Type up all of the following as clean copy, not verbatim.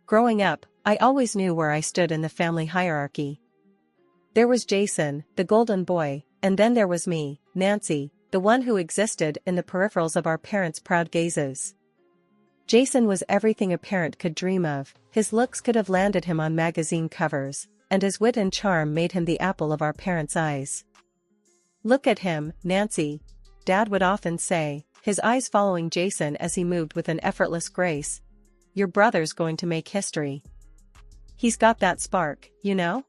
Growing up, I always knew where I stood in the family hierarchy. There was Jason, the golden boy, and then there was me, Nancy, the one who existed in the peripherals of our parents' proud gazes. Jason was everything a parent could dream of, his looks could have landed him on magazine covers, and his wit and charm made him the apple of our parents' eyes. "Look at him, Nancy," Dad would often say, his eyes following Jason as he moved with an effortless grace. "Your brother's going to make history. He's got that spark, you know?"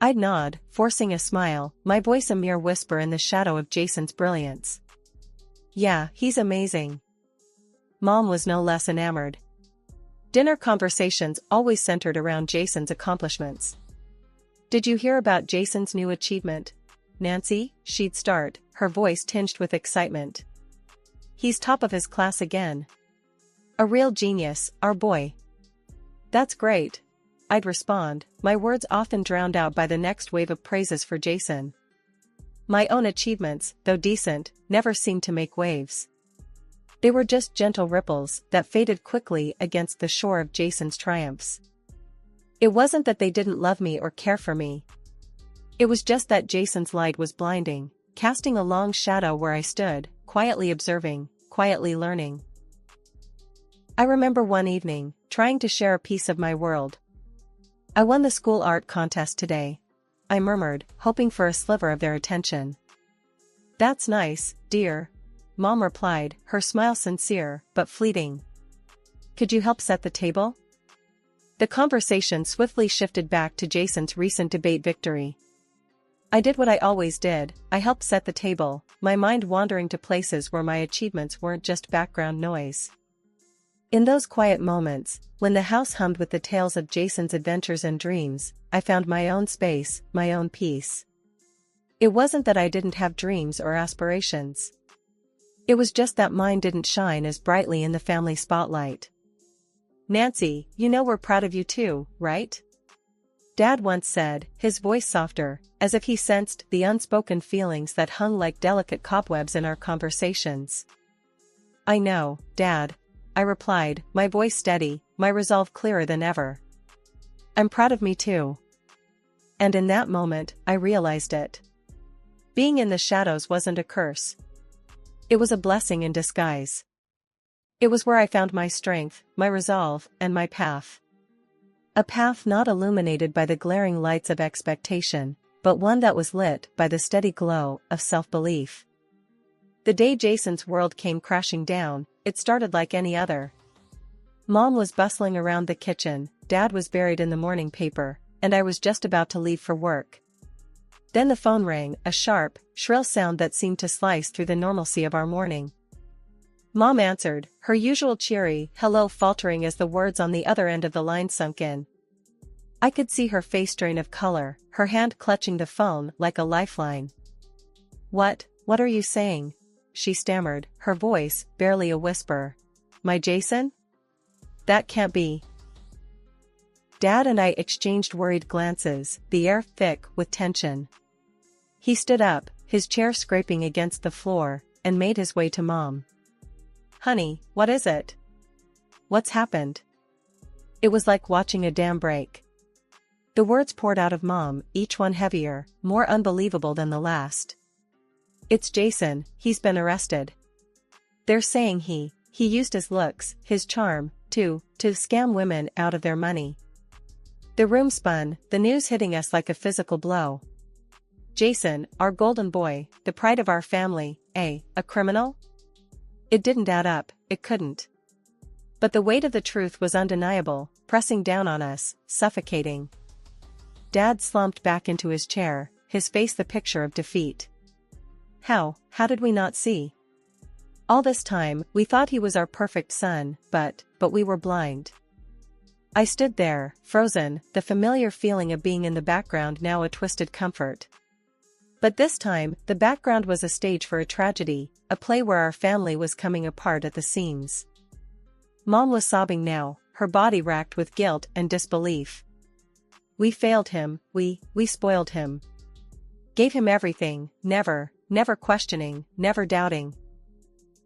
I'd nod, forcing a smile, my voice a mere whisper in the shadow of Jason's brilliance. "Yeah, he's amazing." Mom was no less enamored. Dinner conversations always centered around Jason's accomplishments. "Did you hear about Jason's new achievement, Nancy?" she'd start, her voice tinged with excitement. "He's top of his class again. A real genius, our boy." "That's great," I'd respond, my words often drowned out by the next wave of praises for Jason. My own achievements, though decent, never seemed to make waves. They were just gentle ripples that faded quickly against the shore of Jason's triumphs. It wasn't that they didn't love me or care for me. It was just that Jason's light was blinding, casting a long shadow where I stood, quietly observing, quietly learning. I remember one evening, trying to share a piece of my world. "I won the school art contest today," I murmured, hoping for a sliver of their attention. "That's nice, dear," Mom replied, her smile sincere, but fleeting. "Could you help set the table?" The conversation swiftly shifted back to Jason's recent debate victory. I did what I always did, I helped set the table, my mind wandering to places where my achievements weren't just background noise. In those quiet moments, when the house hummed with the tales of Jason's adventures and dreams, I found my own space, my own peace. It wasn't that I didn't have dreams or aspirations. It was just that mine didn't shine as brightly in the family spotlight. "Nancy, you know we're proud of you too, right?" Dad once said, his voice softer, as if he sensed the unspoken feelings that hung like delicate cobwebs in our conversations. "I know, Dad," I replied, my voice steady, my resolve clearer than ever. "I'm proud of me too." And in that moment, I realized it. Being in the shadows wasn't a curse. It was a blessing in disguise. It was where I found my strength, my resolve, and my path. A path not illuminated by the glaring lights of expectation, but one that was lit by the steady glow of self-belief. The day Jason's world came crashing down, it started like any other. Mom was bustling around the kitchen, Dad was buried in the morning paper, and I was just about to leave for work. Then the phone rang, a sharp, shrill sound that seemed to slice through the normalcy of our morning. Mom answered, her usual cheery hello faltering as the words on the other end of the line sunk in. I could see her face drain of color, her hand clutching the phone like a lifeline. What are you saying?" she stammered, her voice barely a whisper. "My Jason? That can't be." Dad and I exchanged worried glances, the air thick with tension. He stood up, his chair scraping against the floor, and made his way to Mom. "Honey, what is it? What's happened?" It was like watching a dam break. The words poured out of Mom, each one heavier, more unbelievable than the last. "It's Jason, he's been arrested. They're saying he used his looks, his charm, to scam women out of their money." The room spun, the news hitting us like a physical blow. Jason, our golden boy, the pride of our family, a criminal? It didn't add up, it couldn't. But the weight of the truth was undeniable, pressing down on us, suffocating. Dad slumped back into his chair, his face the picture of defeat. How did we not see? All this time, we thought he was our perfect son, but we were blind. I stood there, frozen, the familiar feeling of being in the background now a twisted comfort. But this time, the background was a stage for a tragedy, a play where our family was coming apart at the seams. Mom was sobbing now, her body racked with guilt and disbelief. We failed him, we spoiled him. Gave him everything, never questioning, never doubting.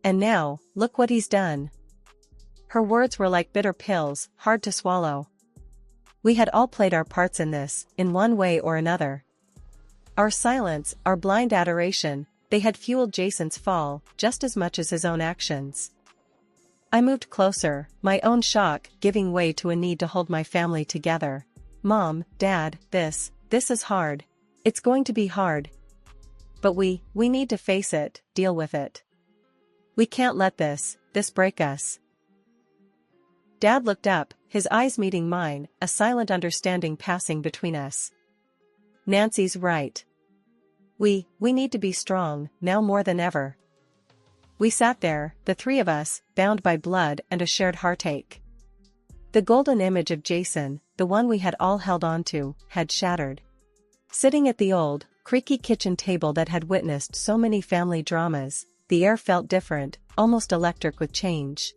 And now, look what he's done. Her words were like bitter pills, hard to swallow. We had all played our parts in this, in one way or another. Our silence, our blind adoration, they had fueled Jason's fall, just as much as his own actions. I moved closer, my own shock giving way to a need to hold my family together. Mom, Dad, this is hard. It's going to be hard. But we need to face it, deal with it. We can't let this break us. Dad looked up, his eyes meeting mine, a silent understanding passing between us. Nancy's right. We need to be strong, now more than ever. We sat there, the three of us, bound by blood and a shared heartache. The golden image of Jason, the one we had all held on to, had shattered. Sitting at the old, creaky kitchen table that had witnessed so many family dramas, the air felt different, almost electric with change.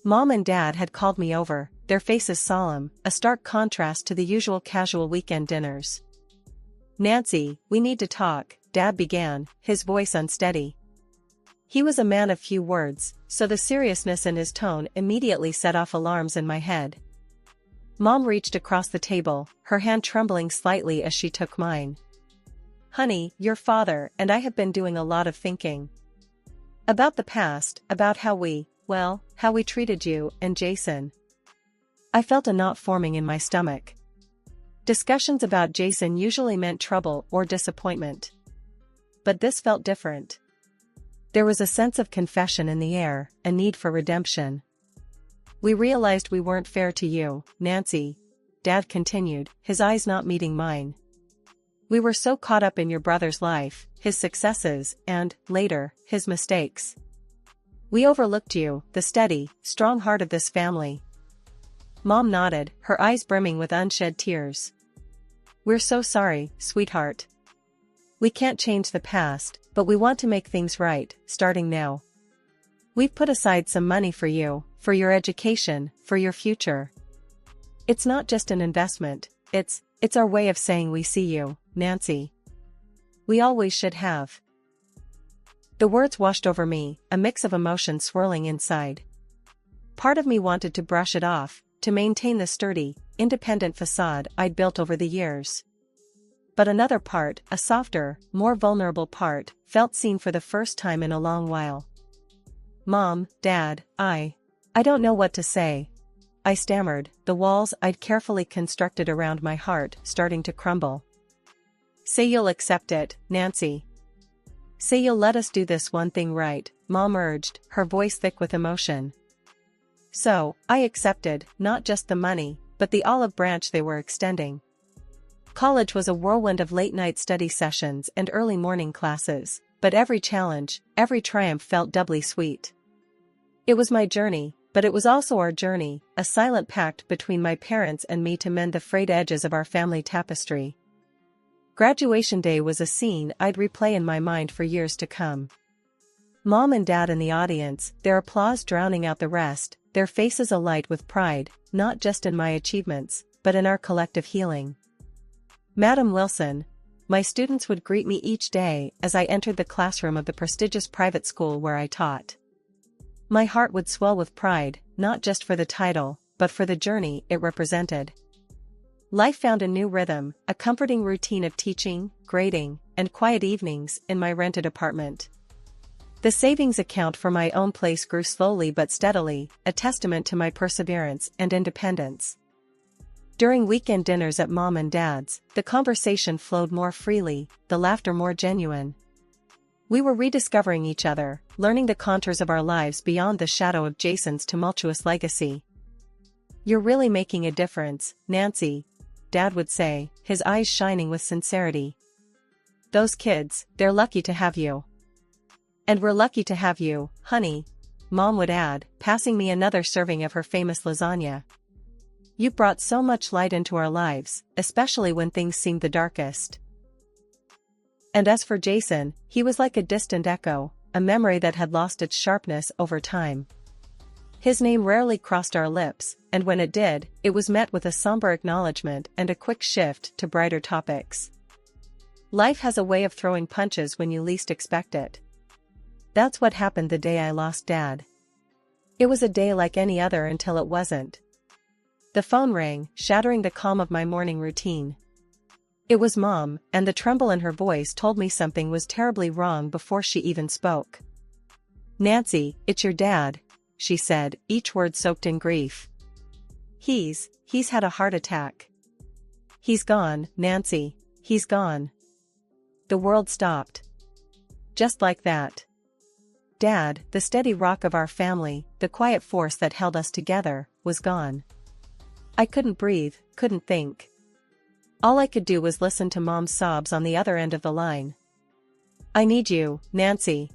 Mom and Dad had called me over, their faces solemn, a stark contrast to the usual casual weekend dinners. Nancy, we need to talk, Dad began, his voice unsteady. He was a man of few words, so the seriousness in his tone immediately set off alarms in my head. Mom reached across the table, her hand trembling slightly as she took mine. Honey, your father and I have been doing a lot of thinking. About the past, about how we treated you and Jason. I felt a knot forming in my stomach. Discussions about Jason usually meant trouble or disappointment. But this felt different. There was a sense of confession in the air, a need for redemption. We realized we weren't fair to you, Nancy, Dad continued, his eyes not meeting mine. We were so caught up in your brother's life, his successes, and, later, his mistakes. We overlooked you, the steady, strong heart of this family. Mom nodded, her eyes brimming with unshed tears. We're so sorry, sweetheart. We can't change the past, but we want to make things right, starting now. We've put aside some money for you, for your education, for your future. It's not just an investment, it's our way of saying we see you, Nancy. We always should have. The words washed over me, a mix of emotions swirling inside. Part of me wanted to brush it off, to maintain the sturdy, independent facade I'd built over the years. But another part, a softer, more vulnerable part, felt seen for the first time in a long while. Mom, Dad, I don't know what to say. I stammered, the walls I'd carefully constructed around my heart starting to crumble. Say you'll accept it, Nancy. Say you'll let us do this one thing right, Mom urged, her voice thick with emotion. So, I accepted, not just the money, but the olive branch they were extending. College was a whirlwind of late-night study sessions and early morning classes, but every challenge, every triumph felt doubly sweet. It was my journey, but it was also our journey, a silent pact between my parents and me to mend the frayed edges of our family tapestry. Graduation day was a scene I'd replay in my mind for years to come. Mom and Dad in the audience, their applause drowning out the rest, their faces alight with pride, not just in my achievements, but in our collective healing. Madam Wilson, my students would greet me each day as I entered the classroom of the prestigious private school where I taught. My heart would swell with pride, not just for the title, but for the journey it represented. Life found a new rhythm, a comforting routine of teaching, grading, and quiet evenings in my rented apartment. The savings account for my own place grew slowly but steadily, a testament to my perseverance and independence. During weekend dinners at Mom and Dad's, the conversation flowed more freely, the laughter more genuine. We were rediscovering each other, learning the contours of our lives beyond the shadow of Jason's tumultuous legacy. You're really making a difference, Nancy, Dad would say, his eyes shining with sincerity. Those kids, they're lucky to have you. And we're lucky to have you, honey, Mom would add, passing me another serving of her famous lasagna. You've brought so much light into our lives, especially when things seemed the darkest. And as for Jason, he was like a distant echo, a memory that had lost its sharpness over time. His name rarely crossed our lips, and when it did, it was met with a somber acknowledgement and a quick shift to brighter topics. Life has a way of throwing punches when you least expect it. That's what happened the day I lost Dad. It was a day like any other until it wasn't. The phone rang, shattering the calm of my morning routine. It was Mom, and the tremble in her voice told me something was terribly wrong before she even spoke. "Nancy, it's your dad," she said, each word soaked in grief. He's had a heart attack. He's gone, Nancy, he's gone." The world stopped. Just like that. Dad, the steady rock of our family, the quiet force that held us together, was gone. I couldn't breathe, couldn't think. All I could do was listen to Mom's sobs on the other end of the line. "I need you, Nancy.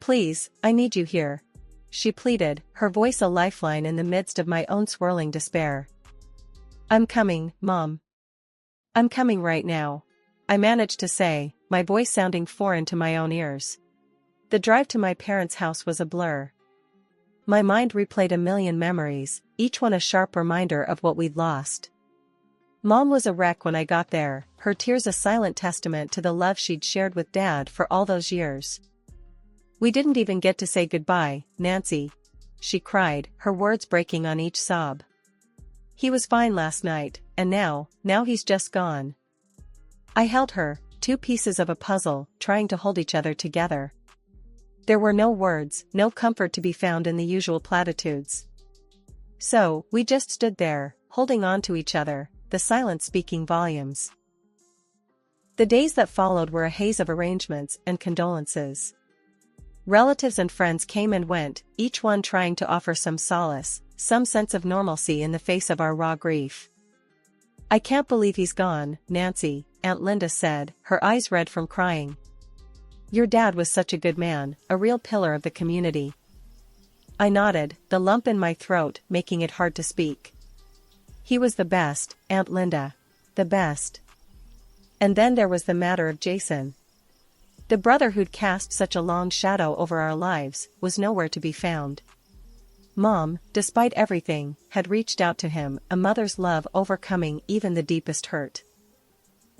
Please, I need you here," she pleaded, her voice a lifeline in the midst of my own swirling despair. "I'm coming, Mom. I'm coming right now," I managed to say, my voice sounding foreign to my own ears. The drive to my parents' house was a blur. My mind replayed a million memories, each one a sharp reminder of what we'd lost. Mom was a wreck when I got there, her tears a silent testament to the love she'd shared with Dad for all those years. "We didn't even get to say goodbye, Nancy," she cried, her words breaking on each sob. "He was fine last night, and now he's just gone." I held her, two pieces of a puzzle, trying to hold each other together. There were no words, no comfort to be found in the usual platitudes. So, we just stood there, holding on to each other, the silence speaking volumes. The days that followed were a haze of arrangements and condolences. Relatives and friends came and went, each one trying to offer some solace, some sense of normalcy in the face of our raw grief. "I can't believe he's gone, Nancy," Aunt Linda said, her eyes red from crying. "Your dad was such a good man, a real pillar of the community." I nodded, the lump in my throat making it hard to speak. "He was the best, Aunt Linda. The best." And then there was the matter of Jason. The brother who'd cast such a long shadow over our lives was nowhere to be found. Mom, despite everything, had reached out to him, a mother's love overcoming even the deepest hurt.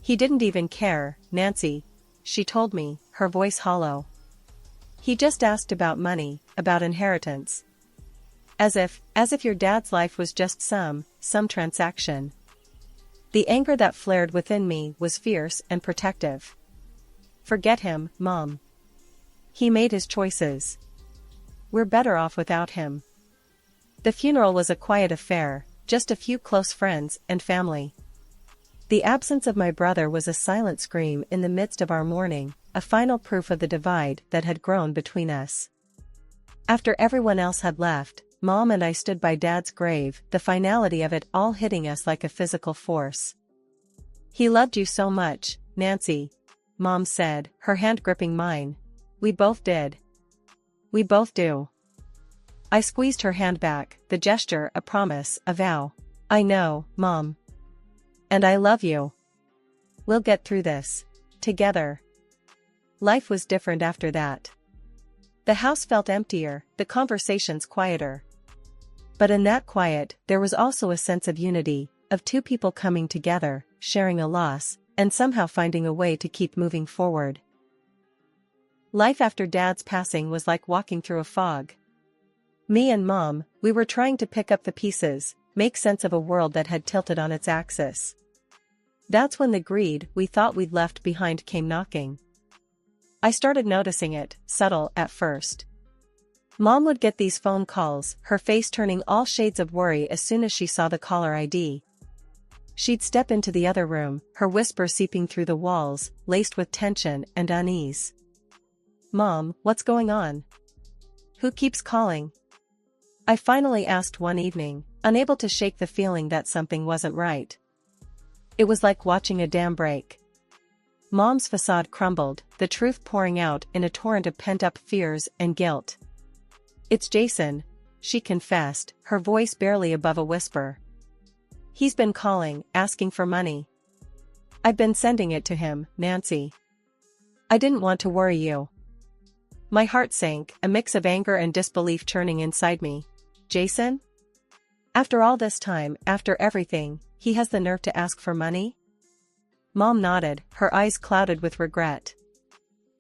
"He didn't even care, Nancy," she told me, her voice hollow. "He just asked about money, about inheritance. As if your dad's life was just some transaction." The anger that flared within me was fierce and protective. "Forget him, Mom. He made his choices. We're better off without him." The funeral was a quiet affair, just a few close friends and family. The absence of my brother was a silent scream in the midst of our mourning, a final proof of the divide that had grown between us. After everyone else had left, Mom and I stood by Dad's grave, the finality of it all hitting us like a physical force. "He loved you so much, Nancy," Mom said, her hand gripping mine. "We both did. We both do." I squeezed her hand back, the gesture a promise, a vow. "I know, Mom. And I love you. We'll get through this. Together." Life was different after that. The house felt emptier, the conversations quieter. But in that quiet, there was also a sense of unity, of two people coming together, sharing a loss, and somehow finding a way to keep moving forward. Life after Dad's passing was like walking through a fog. Me and Mom, we were trying to pick up the pieces, make sense of a world that had tilted on its axis. That's when the greed we thought we'd left behind came knocking. I started noticing it, subtle at first. Mom would get these phone calls, her face turning all shades of worry as soon as she saw the caller ID. She'd step into the other room, her whisper seeping through the walls, laced with tension and unease. "Mom, what's going on? Who keeps calling?" I finally asked one evening, unable to shake the feeling that something wasn't right. It was like watching a dam break. Mom's facade crumbled, the truth pouring out in a torrent of pent-up fears and guilt. "It's Jason," she confessed, her voice barely above a whisper. "He's been calling, asking for money. I've been sending it to him, Nancy. I didn't want to worry you." My heart sank, a mix of anger and disbelief churning inside me. "Jason? After all this time, after everything, he has the nerve to ask for money?" Mom nodded, her eyes clouded with regret.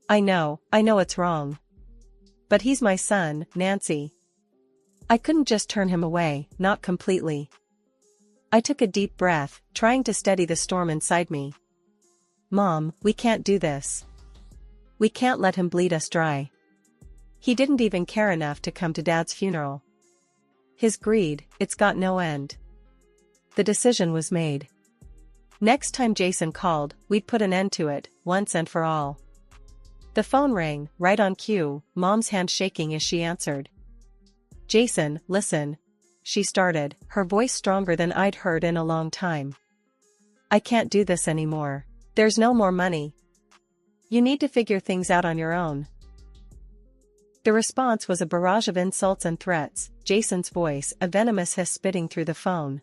I know it's wrong. But he's my son, Nancy. I couldn't just turn him away, not completely. I took a deep breath, trying to steady the storm inside me. Mom, we can't do this. We can't let him bleed us dry. He didn't even care enough to come to Dad's funeral. His greed, it's got no end. The decision was made. Next time Jason called, we'd put an end to it, once and for all. The phone rang, right on cue, Mom's hand shaking as she answered. Jason, listen. She started, her voice stronger than I'd heard in a long time. I can't do this anymore. There's no more money. You need to figure things out on your own. The response was a barrage of insults and threats, Jason's voice a venomous hiss spitting through the phone.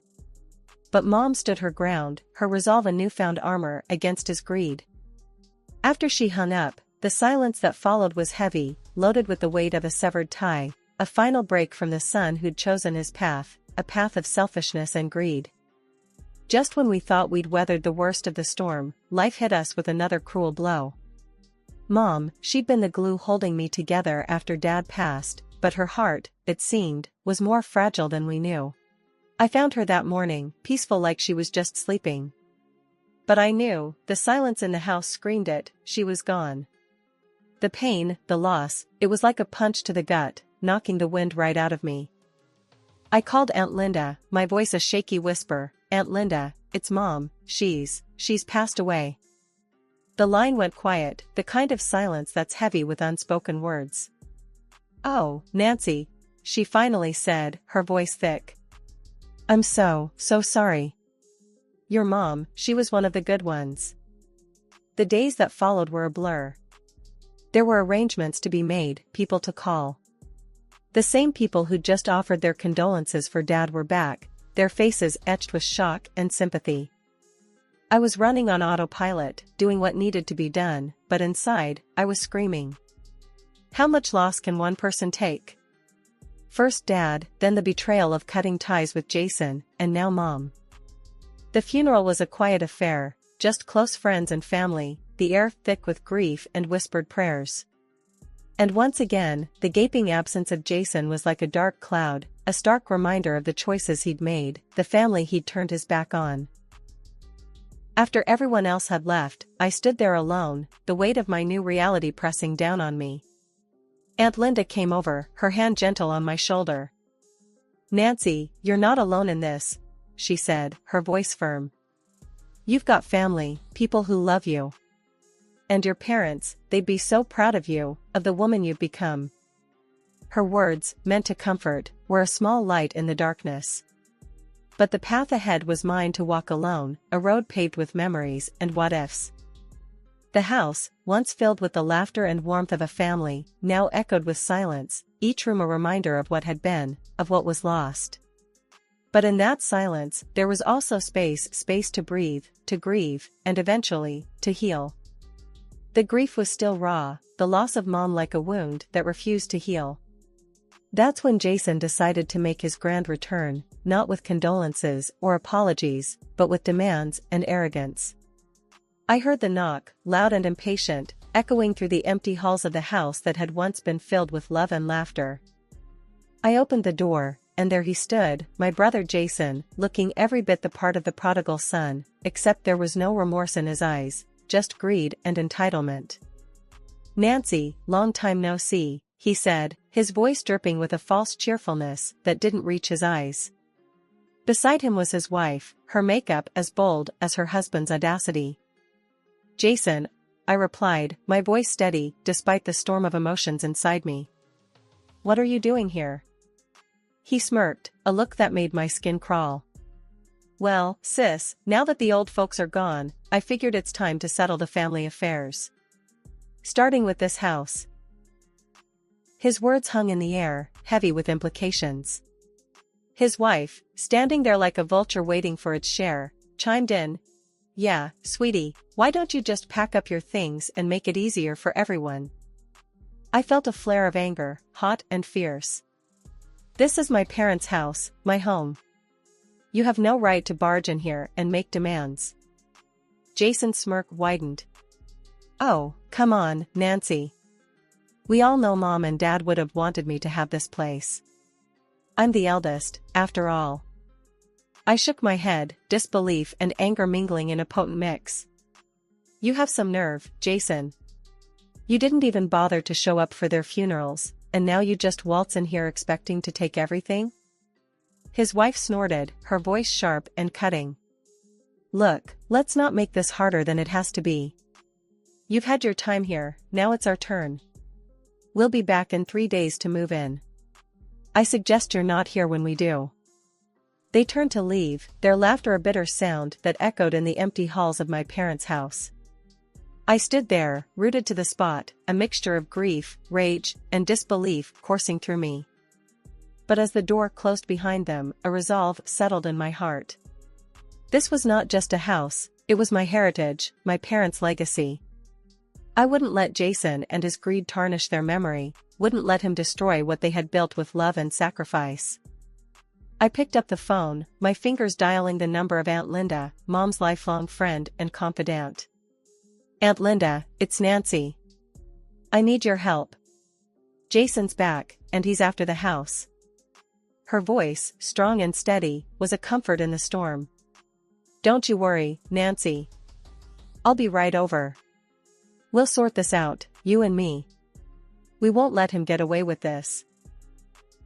But Mom stood her ground, her resolve a newfound armor against his greed. After she hung up, the silence that followed was heavy, loaded with the weight of a severed tie, a final break from the son who'd chosen his path, a path of selfishness and greed. Just when we thought we'd weathered the worst of the storm, life hit us with another cruel blow. Mom, she'd been the glue holding me together after Dad passed, but her heart, it seemed, was more fragile than we knew. I found her that morning, peaceful like she was just sleeping. But I knew, the silence in the house screamed it, she was gone. The pain, the loss, it was like a punch to the gut, knocking the wind right out of me. I called Aunt Linda, my voice a shaky whisper, Aunt Linda, it's Mom, she's passed away. The line went quiet, the kind of silence that's heavy with unspoken words. Oh, Nancy, she finally said, her voice thick. I'm so sorry. Your mom, she was one of the good ones. The days that followed were a blur. There were arrangements to be made, people to call. The same people who'd just offered their condolences for Dad were back, their faces etched with shock and sympathy. I was running on autopilot, doing what needed to be done, but inside, I was screaming. How much loss can one person take? First Dad, then the betrayal of cutting ties with Jason, and now Mom. The funeral was a quiet affair, just close friends and family, the air thick with grief and whispered prayers. And once again, the gaping absence of Jason was like a dark cloud, a stark reminder of the choices he'd made, the family he'd turned his back on. After everyone else had left, I stood there alone, the weight of my new reality pressing down on me. Aunt Linda came over, her hand gentle on my shoulder. Nancy, you're not alone in this, she said, her voice firm. You've got family, people who love you. And your parents, they'd be so proud of you, of the woman you've become. Her words, meant to comfort, were a small light in the darkness. But the path ahead was mine to walk alone, a road paved with memories and what-ifs. The house, once filled with the laughter and warmth of a family, now echoed with silence, each room a reminder of what had been, of what was lost. But in that silence, there was also space to breathe, to grieve, and eventually, to heal. The grief was still raw, the loss of Mom like a wound that refused to heal. That's when Jason decided to make his grand return, not with condolences or apologies, but with demands and arrogance. I heard the knock, loud and impatient, echoing through the empty halls of the house that had once been filled with love and laughter. I opened the door, and there he stood, my brother Jason, looking every bit the part of the prodigal son, except there was no remorse in his eyes, just greed and entitlement. Nancy, long time no see, he said, his voice dripping with a false cheerfulness that didn't reach his eyes. Beside him was his wife, her makeup as bold as her husband's audacity. Jason, I replied, my voice steady, despite the storm of emotions inside me. What are you doing here? He smirked, a look that made my skin crawl. Well, sis, now that the old folks are gone, I figured it's time to settle the family affairs. Starting with this house. His words hung in the air, heavy with implications. His wife, standing there like a vulture waiting for its share, chimed in. Yeah, sweetie, why don't you just pack up your things and make it easier for everyone? I felt a flare of anger, hot and fierce. This is my parents' house, my home. You have no right to barge in here and make demands. Jason's smirk widened. Oh, come on, Nancy. We all know Mom and Dad would have wanted me to have this place. I'm the eldest, after all. I shook my head, disbelief and anger mingling in a potent mix. You have some nerve, Jason. You didn't even bother to show up for their funerals, and now you just waltz in here expecting to take everything? His wife snorted, her voice sharp and cutting. Look, let's not make this harder than it has to be. You've had your time here, now it's our turn. We'll be back in 3 days to move in. I suggest you're not here when we do. They turned to leave, their laughter a bitter sound that echoed in the empty halls of my parents' house. I stood there, rooted to the spot, a mixture of grief, rage, and disbelief coursing through me. But as the door closed behind them, a resolve settled in my heart. This was not just a house, it was my heritage, my parents' legacy. I wouldn't let Jason and his greed tarnish their memory, wouldn't let him destroy what they had built with love and sacrifice. I picked up the phone, my fingers dialing the number of Aunt Linda, Mom's lifelong friend and confidant. Aunt Linda, it's Nancy. I need your help. Jason's back, and he's after the house. Her voice, strong and steady, was a comfort in the storm. Don't you worry, Nancy. I'll be right over. We'll sort this out, you and me. We won't let him get away with this.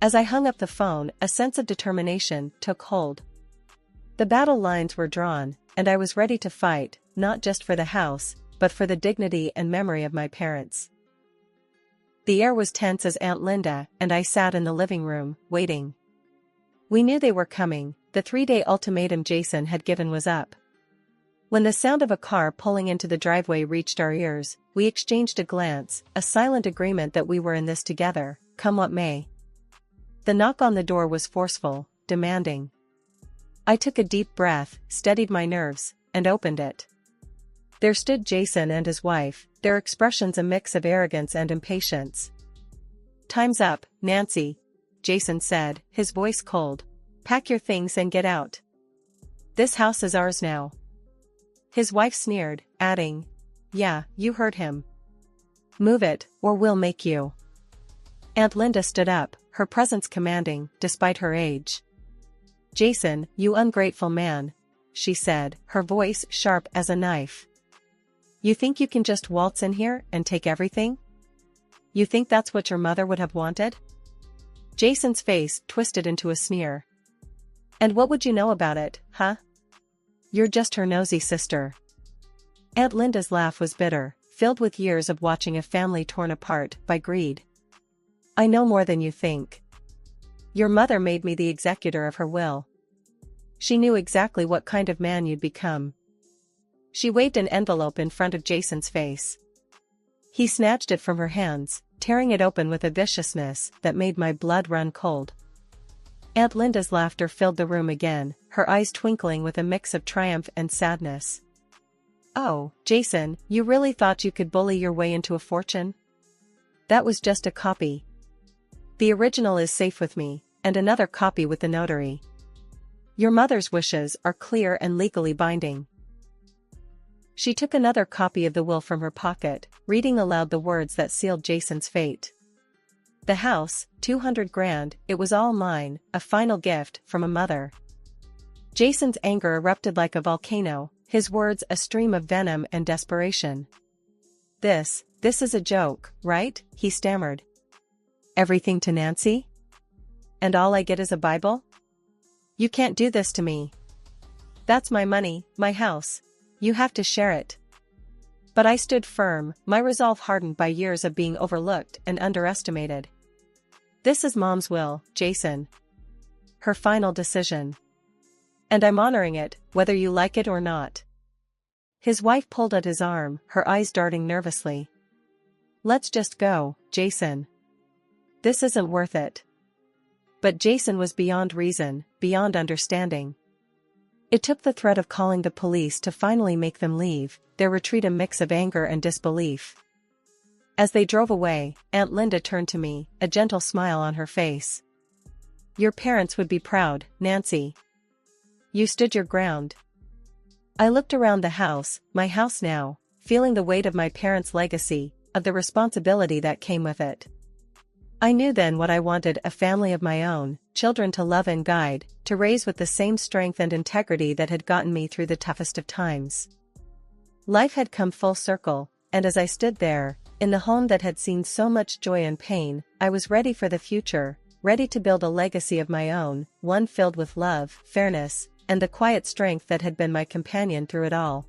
As I hung up the phone, a sense of determination took hold. The battle lines were drawn, and I was ready to fight, not just for the house, but for the dignity and memory of my parents. The air was tense as Aunt Linda and I sat in the living room, waiting. We knew they were coming, the 3-day ultimatum Jason had given was up. When the sound of a car pulling into the driveway reached our ears, we exchanged a glance, a silent agreement that we were in this together, come what may. The knock on the door was forceful, demanding. I took a deep breath, steadied my nerves, and opened it. There stood Jason and his wife, their expressions a mix of arrogance and impatience. Time's up, Nancy, Jason said, his voice cold. Pack your things and get out. This house is ours now. His wife sneered, adding, Yeah, you heard him. Move it, or we'll make you. Aunt Linda stood up, her presence commanding, despite her age. Jason, you ungrateful man, she said, her voice sharp as a knife. You think you can just waltz in here and take everything? You think that's what your mother would have wanted? Jason's face twisted into a sneer. And what would you know about it, huh? You're just her nosy sister. Aunt Linda's laugh was bitter, filled with years of watching a family torn apart by greed. I know more than you think. Your mother made me the executor of her will. She knew exactly what kind of man you'd become. She waved an envelope in front of Jason's face. He snatched it from her hands, tearing it open with a viciousness that made my blood run cold. Aunt Linda's laughter filled the room again, her eyes twinkling with a mix of triumph and sadness. Oh, Jason, you really thought you could bully your way into a fortune? That was just a copy. The original is safe with me, and another copy with the notary. Your mother's wishes are clear and legally binding. She took another copy of the will from her pocket, reading aloud the words that sealed Jason's fate. The house, 200 grand, it was all mine, a final gift from a mother. Jason's anger erupted like a volcano, his words a stream of venom and desperation. This is a joke, right? He stammered. Everything to Nancy? And all I get is a Bible? You can't do this to me. That's my money, my house. You have to share it. But I stood firm, my resolve hardened by years of being overlooked and underestimated. This is Mom's will, Jason. Her final decision. And I'm honoring it, whether you like it or not. His wife pulled at his arm, her eyes darting nervously. Let's just go, Jason. This isn't worth it. But Jason was beyond reason, beyond understanding. It took the threat of calling the police to finally make them leave, their retreat a mix of anger and disbelief. As they drove away, Aunt Linda turned to me, a gentle smile on her face. Your parents would be proud, Nancy. You stood your ground. I looked around the house, my house now, feeling the weight of my parents' legacy, of the responsibility that came with it. I knew then what I wanted: a family of my own, children to love and guide, to raise with the same strength and integrity that had gotten me through the toughest of times. Life had come full circle, and as I stood there, in the home that had seen so much joy and pain, I was ready for the future, ready to build a legacy of my own, one filled with love, fairness, and the quiet strength that had been my companion through it all.